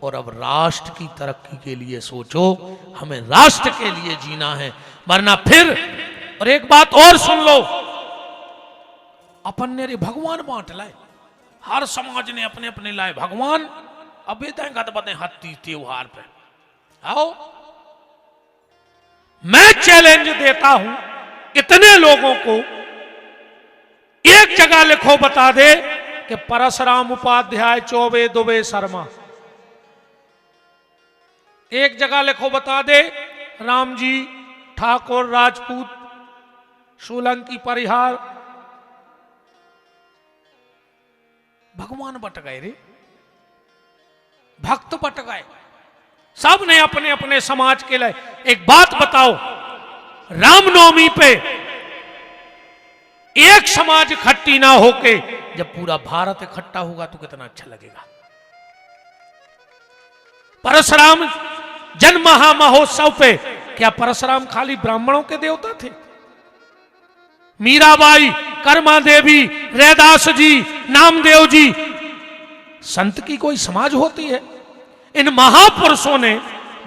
और अब राष्ट्र की तरक्की के लिए सोचो, हमें राष्ट्र के लिए जीना है, वरना फिर। और एक बात और सुन लो, अपन ने रे भगवान बांट लाए, हर समाज ने अपने अपने लाए भगवान। अब गदबदे हत्ती त्योहार पे आओ, मैं चैलेंज देता हूं इतने लोगों को, एक जगह लिखो बता दे कि परशुराम उपाध्याय, चौबे, दुबे, शर्मा। एक जगह लिखो बता दे राम जी, ठाकुर, राजपूत, सोलंकी, परिहार। भगवान बट गए रे, भक्त बट गए, सब ने अपने अपने समाज के लिए। एक बात बताओ, रामनवमी पे एक समाज इकट्ठी ना होके जब पूरा भारत इकट्ठा होगा तो कितना अच्छा लगेगा। परशुराम जन्म महामहोत्सव पे क्या परशुराम खाली ब्राह्मणों के देवता थे? मीराबाई, कर्मा देवी, रैदास जी, नामदेव जी, संत की कोई समाज होती है? इन महापुरुषों ने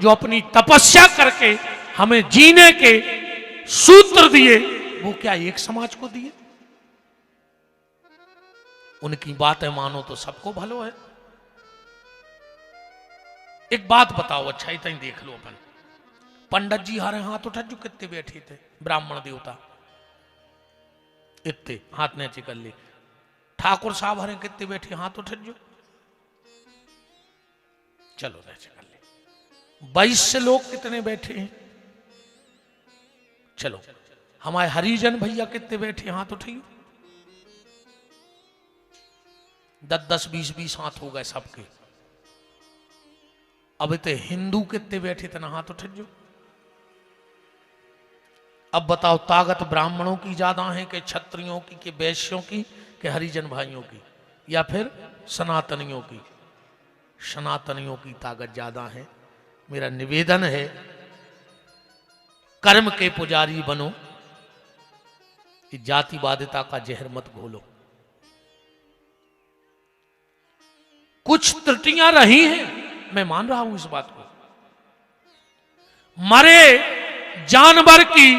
जो अपनी तपस्या करके हमें जीने के सूत्र दिए, वो क्या एक समाज को दिए? उनकी बातें मानो तो सबको भलो है। एक बात बताओ, अच्छा इतना ही देख लो अपन, पंडित जी हारे हाथ उठा जो कितने बैठे थे ब्राह्मण देवता, इतने हाथ ने चिकल ले। ठाकुर साहब हरे कितने बैठे हाथ उठा जो, चलो ने चिकल ले। 22 लोग कितने बैठे हैं, चलो। हमारे हरिजन भैया कितने बैठे हाथ उठाइए, 10-10, 20-20 हाथ हो गए सबके। अब इतने हिंदू कितने बैठे थे ना, हाथ उठे जो। अब बताओ, ताकत ब्राह्मणों की ज्यादा है कि क्षत्रियों की, कि वैश्यों की, कि हरिजन भाइयों की, या फिर सनातनियों की? सनातनियों की ताकत ज्यादा है। मेरा निवेदन है, कर्म के पुजारी बनो, कि जातिवादिता का जहर मत घोलो। कुछ त्रुटियां रही हैं, मैं मान रहा हूं इस बात को। मरे जानवर की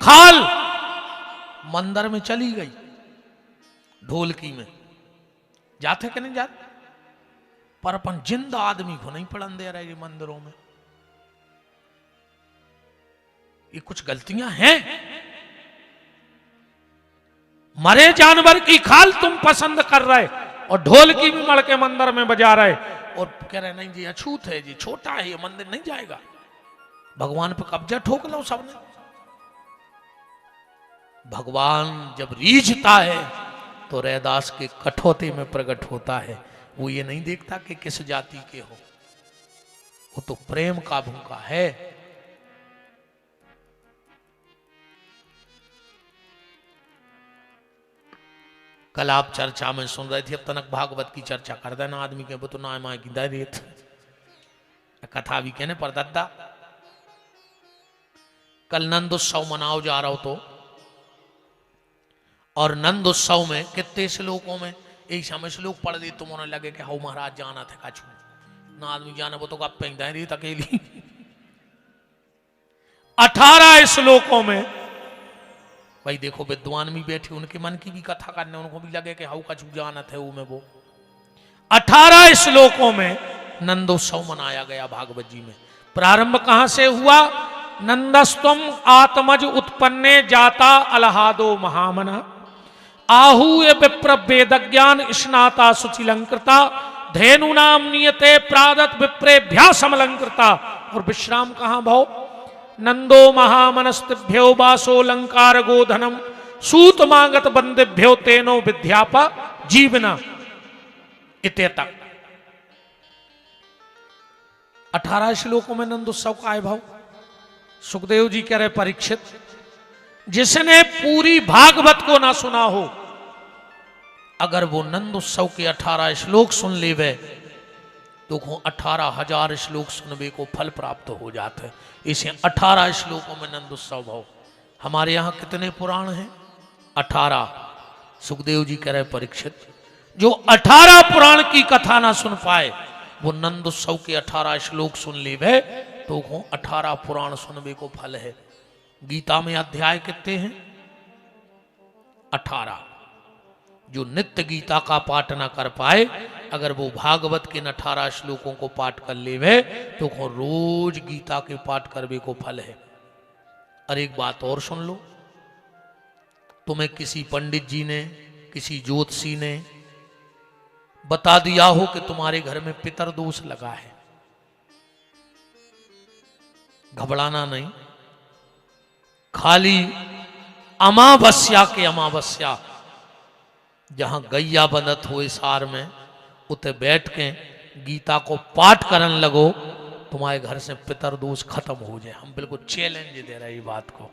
खाल मंदिर में चली गई, ढोलकी में जाते कि नहीं जाते, पर अपन जिंदा आदमी को नहीं पड़न दे रहे मंदिरों में। ये कुछ गलतियां हैं। मरे जानवर की खाल तुम पसंद कर रहे और ढोलकी भी मड़ के मंदिर में बजा रहे, और कह रहे नहीं जी अछूत है जी, छोटा है ये, मंदिर नहीं जाएगा। भगवान पे कब्जा ठोक लो सबने। भगवान जब रीझता है तो रैदास के कठौते में प्रकट होता है। वो ये नहीं देखता कि किस जाति के हो, वो तो प्रेम का भूखा है। कल आप चर्चा में सुन रहे थे, अब तनक भागवत की चर्चा कर देना आदमी के, वो तो ना माँ की दैरियत कथा भी कहने पर दद्दा। कल नंद उत्सव मनाओ जा रहा हो तो, और नंद उत्सव में कितने श्लोकों में एक समय श्लोक पढ़ दी, तुम उन्हें लगे कि हाउ महाराज जाना था काछू ना आदमी जाने, वो तो गप पे दैरियत अकेली। 18 श्लोकों में भाई देखो, विद्वान भी बैठे, उनके मन की भी कथा करने, उनको भी लगे कि हाउ कछु जानत है वो। 18 श्लोकों में नंदोत्सव मनाया गया भागवत जी में। प्रारंभ कहां से हुआ? नंदस्तम आत्मज उत्पन्ने जाता अलहादो महामना, आहूय विप्र वेद ज्ञान स्नाता सुचिलंकृता, धेनु नाम नियते प्रादत विप्रेभ्यासमलंकृता। और विश्राम कहां भाव? नंदो महामनस्तिभ्यो वासो लंकार गोधनम, सूत मांगत बंदिभ्यो तेनो विद्यापा जीवना। इतने तक 18 श्लोकों में नंद उत्सव का भाव। सुखदेव जी कह रहे, परीक्षित जिसने पूरी भागवत को ना सुना हो, अगर वो नंद उत्सव के 18 श्लोक सुन लेवे तो 18,000 श्लोक सुनने को फल प्राप्त हो जाते। इसे 18 श्लोकों में नंद उत्सव भाव। हमारे यहाँ कितने पुराण हैं? 18। सुखदेव जी कह रहे, परीक्षित जो 18 पुराण की कथा ना सुन पाए वो नंद उत्सव के 18 श्लोक सुन लेवे तो 18 पुराण सुनवे को फल है। गीता में अध्याय कितने हैं? 18। जो नित्य गीता का पाठ ना कर पाए, अगर वो भागवत के 18 श्लोकों को पाठ कर लेवे तो रोज गीता के पाठ करवे को फल है। और एक बात और सुन लो, तुम्हें किसी पंडित जी ने, किसी ज्योतिषी ने बता दिया हो कि तुम्हारे घर में पितर दोष लगा है, घबराना नहीं। खाली अमावस्या के अमावस्या जहां गैया बनत हुए सार में उते बैठ के गीता को पाठ करन लगो, तुम्हारे घर से पितर दोष खत्म हो जाए। हम बिल्कुल चैलेंज दे रहे हैं बात को।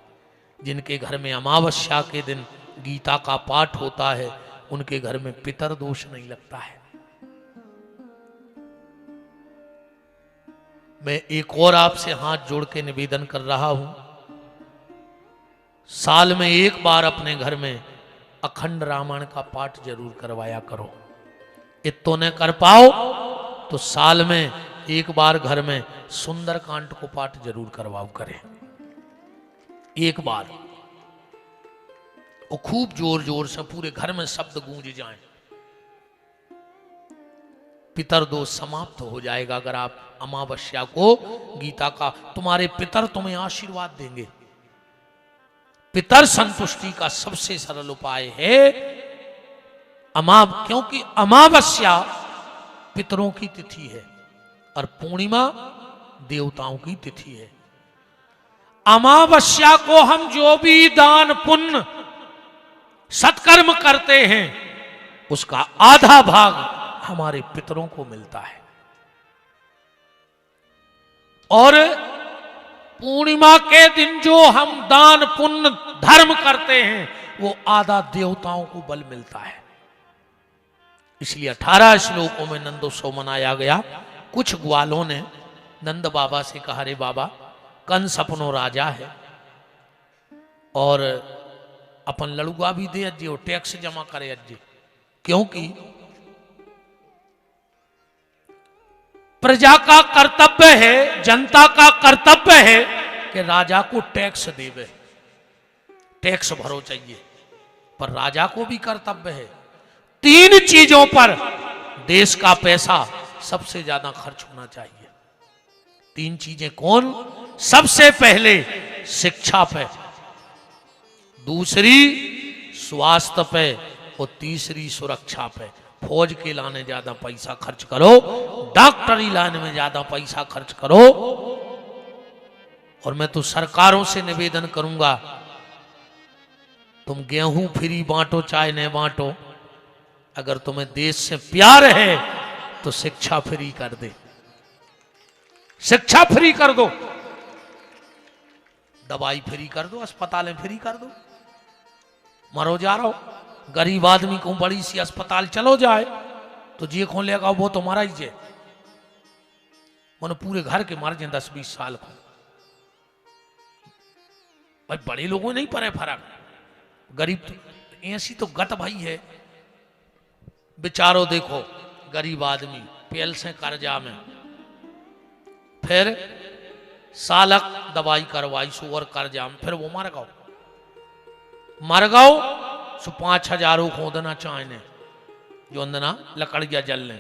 जिनके घर में अमावस्या के दिन गीता का पाठ होता है उनके घर में पितर दोष नहीं लगता है। मैं एक और आपसे हाथ जोड़ के निवेदन कर रहा हूं, साल में एक बार अपने घर में अखंड रामायण का पाठ जरूर करवाया करो। इतो न कर पाओ तो साल में एक बार घर में सुंदरकांड को पाठ जरूर करवाओ करें, एक बार। और खूब जोर जोर से पूरे घर में शब्द गूंज जाएं। पितर दोष समाप्त हो जाएगा अगर आप अमावस्या को गीता का, तुम्हारे पितर तुम्हें आशीर्वाद देंगे। पितर संतुष्टि का सबसे सरल उपाय है क्योंकि अमावस्या पितरों की तिथि है और पूर्णिमा देवताओं की तिथि है। अमावस्या को हम जो भी दान पुण्य सत्कर्म करते हैं उसका आधा भाग हमारे पितरों को मिलता है, और पूर्णिमा के दिन जो हम दान पुण्य धर्म करते हैं वो आधा देवताओं को बल मिलता है। इसलिए 18 श्लोकों में नंदोत्सव मनाया गया। कुछ ग्वालों ने नंद बाबा से कहा, रे बाबा कंस अपनो राजा है और अपन लड़ुआ भी दे अज्जे और टैक्स जमा करे अज्जे, क्योंकि प्रजा का कर्तव्य है, जनता का कर्तव्य है कि राजा को टैक्स देवे, टैक्स भरो चाहिए। पर राजा को भी कर्तव्य है 3 चीजों पर देश का पैसा सबसे ज्यादा खर्च होना चाहिए। 3 चीजें कौन? सबसे पहले शिक्षा पे, दूसरी स्वास्थ्य पे और तीसरी सुरक्षा पे। फौज के लाने ज्यादा पैसा खर्च करो, डॉक्टरी लाने में ज्यादा पैसा खर्च करो। और मैं तो सरकारों से निवेदन करूंगा, तुम गेहूं फ्री बांटो चाहे नहीं बांटो, अगर तुम्हें देश से प्यार है तो शिक्षा फ्री कर दे, शिक्षा फ्री कर दो, दवाई फ्री कर दो, अस्पतालें फ्री कर दो। मरो जा रहा हो, गरीब आदमी को बड़ी सी अस्पताल चलो जाए तो जे खोल लेगा वो तो मारा ही जे, मैंने पूरे घर के मार जाए 10-20 साल को। भाई बड़े लोगों नहीं पड़े फर्क, गरीब तो ऐसी तो गत भाई है बेचारो। देखो गरीब आदमी पेल से कर्जा में, फिर सालक दवाई करवाई सुअर कर्जा में, फिर वो मर गओ सो 5,000 खोदना चाहने जो अंदना लकड़िया जलने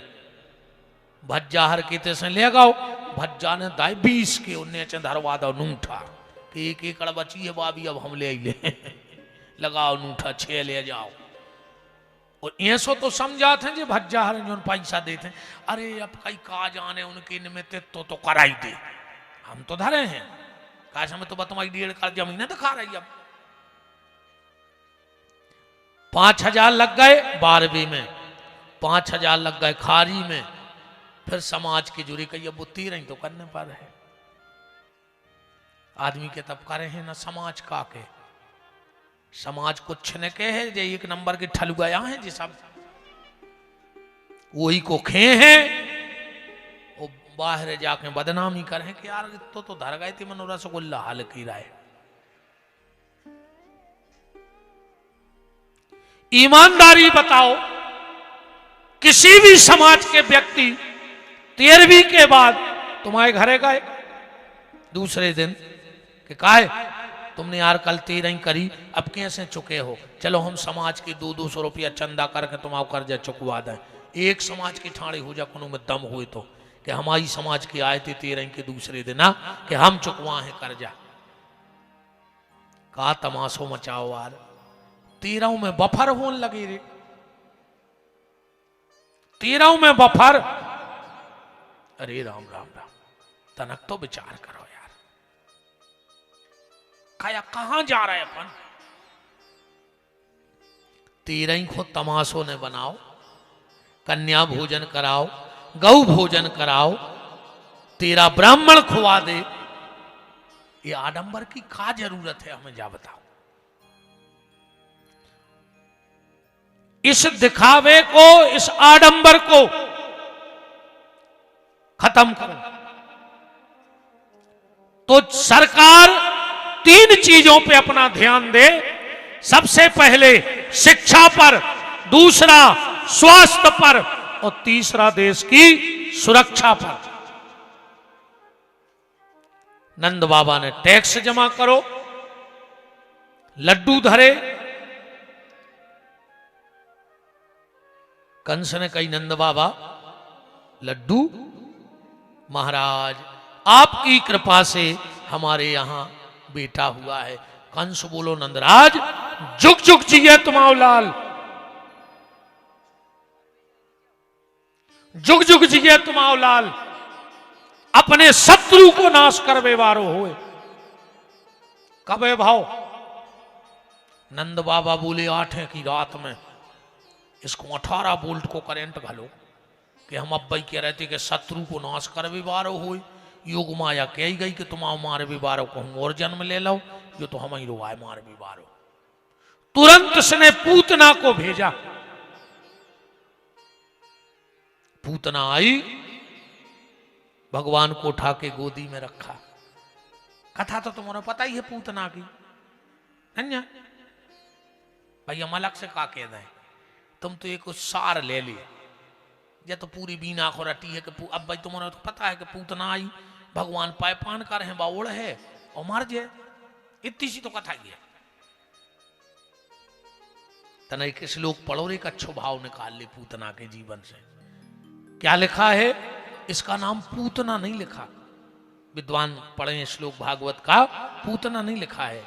भज्जा हर के से ले गाओ। भज्जा ने दाई 20 के उन्हें धरवा दो नूठा कि 1 एकड़ बची है बाबी, अब हम ले लगाओ नूठा 6 ले जाओ। और ऐसो तो समझा थे जो भज्जा हर जो पैसा देते, अरे अब कई काज आने उनके निमित्त तो कराई दे, हम तो धरे हैं काश हमें तो तुम्हारी 1.5 एकड़ जमीन दिखा रही। अब 5,000 लग गए 12वीं में, 5,000 लग गए खारी में, फिर समाज के जुड़े कही अब 13 तो करने पर है आदमी के तब करे हैं ना समाज का के, समाज कुछ न के है जे 1 नंबर के ठलुआ हैं जी सब वही को खे हैं, वो बाहर जाके बदनामी करें कि यार तो धर गए थे मनो रसगुल्ला हाल की राय। ईमानदारी बताओ, किसी भी समाज के व्यक्ति 13वीं के बाद तुम्हारे घरे गए दूसरे दिन कि काहे तुमने यार कल 13 करी, अब कैसे चुके हो, चलो हम समाज की 200 रुपया चंदा करके तुम्हारा कर्जा चुकवा दें। एक समाज की ठाड़ी हो जा कुनु में दम हुए तो कि हमारी समाज की आए थे 13 के दूसरे दिन कि हम चुकवा है कर्जा। का तमाशो मचाओ यार, 13 में बफर होने लगी रे, 13 में बफर। अरे राम राम राम, तनक तो विचार करो यार, काया कहां जा रहे अपन। 13 को तमाशों ने बनाओ, कन्या भोजन कराओ, गौ भोजन कराओ, 13 ब्राह्मण खुआ दे, ये आडंबर की क्या जरूरत है हमें जा बताओ। इस दिखावे को, इस आडंबर को खत्म करो। तो सरकार 3 चीजों पे अपना ध्यान दे, सबसे पहले शिक्षा पर, दूसरा स्वास्थ्य पर और तीसरा देश की सुरक्षा पर। नंद बाबा ने टैक्स जमा करो, लड्डू धरे। कंस ने कही नंद बाबा लड्डू, महाराज आपकी कृपा से हमारे यहां बेटा हुआ है। कंस बोलो नंदराज जुग जुग जिये तुम्हारा लाल, जुग जुग जिये तुम्हारा लाल, अपने शत्रु को नाश करवे वारो होए। कबे भाव नंद बाबा बोले 8 की रात में इसको 18 वोल्ट को करंट घालो कि हम अब भाई कह रहे थे कि शत्रु को नाश करवे वारो होए। योग माया कह गई कि तुम मारे भी बारो कहूं और जन्म ले लो, जो तो हम ही रोवाए मारे भी बारो। तुरंत उसने पूतना को भेजा, पूतना आई, भगवान को उठा के गोदी में रखा। कथा तो तुम्हारा पता ही है पूतना की, नन्या भाई हम अलग से का कह दें, तुम तो एक सार ले ली, ये तो पूरी बीना को रटी है कि अब भाई तुम्हारा तो पता है कि पूतना आई, भगवान पायपान कर रहे बावड़ है और मर जाए, इतनी सी तो कथा ही है। तना एक श्लोक पढ़ो, एक अच्छो भाव निकाल ले पूतना के जीवन से। क्या लिखा है? इसका नाम पूतना नहीं लिखा, विद्वान पढ़े श्लोक भागवत का, पूतना नहीं लिखा है।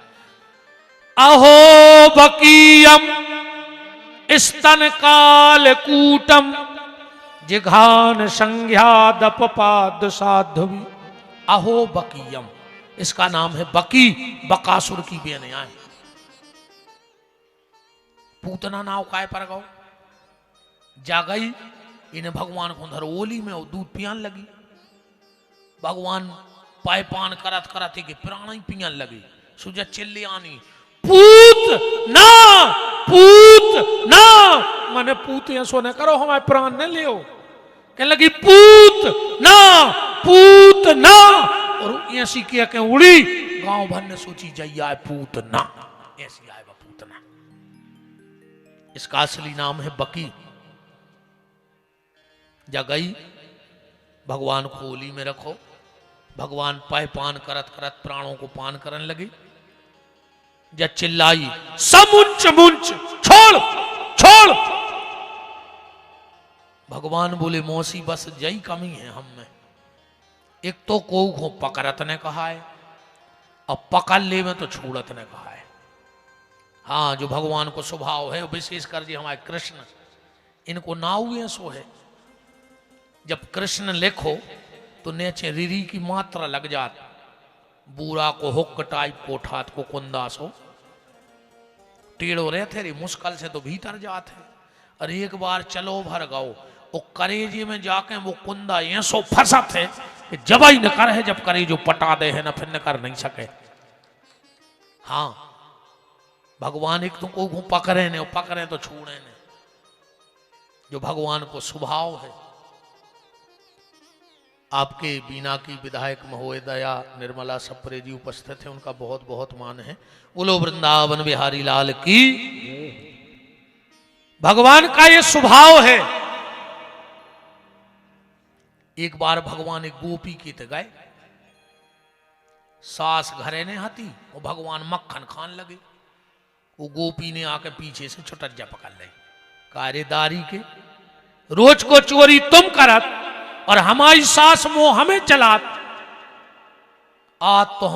अहो बकीयम स्तन काल कूटम जिघान संज्ञादपाद साध्वी। अहो बकीयम, इसका नाम है बकी, बकासुर की बेनिया है। पूतना नाव काय पर गौ जा गई, इन्हें भगवान को अंदर ओली में दूध पियान लगी। भगवान पायपान करत करत के प्राण ही पियान लगी। सुजा चिल्ली आनी, पूत ना, पूत ना, माने पूत ऐसो न करो हमारे प्राण न लियो। कहने लगी पूत ना, पूत ना, और ऐसी किया के उड़ी, गांव भर ने सोची जैया पूत ना, ऐसी आए पूतना। इसका असली नाम है बकी। जा गई, भगवान को ओली में रखो, भगवान पाय पान करत करत प्राणों को पान करने लगी। जब चिल्लाई समुंच मुंच, छोड़ छोड़। भगवान बोले मौसी बस यही कमी है हम में, एक तो को पकड़त ने कहा है, अब पकड़ ले में तो छूड़त ने कहा है। हाँ, जो भगवान को स्वभाव है, विशेष कर जी हमारे कृष्ण, इनको नाव ऐसो है, जब कृष्ण लिखो तो नेचे रिरी की मात्रा लग जात, बूढ़ा को हुक टाइप को ठात को कुंदासो टेढ़ो रहते रे, मुश्किल से तो भीतर जाते। अरे एक बार चलो भर गाओ, वो करेजे में जाके वो कुंदा ऐसो फंसत है कि जब ही न कर है, जब करेजो पटा दे है ना फिर न कर नहीं सके। हाँ, भगवान एक तुमको पकड़े ने, पकड़े तो छोड़े ने, जो भगवान को स्वभाव है। आपके बीना की विधायक महोदया निर्मला सप्रे जी उपस्थित है, उनका बहुत बहुत मान है। बोलो वृंदावन बिहारी लाल की। भगवान का ये स्वभाव है एक बार भगवान एक गोपी के ते गए, सास घरे ने हती और भगवान मक्खन खान लगे। वो गोपी ने आके पीछे से छुटज्जा पकड़ ली, कार्यदारी के रोज को चोरी तुम करत और हमारी सास मोह हमें चलात, आज तो हम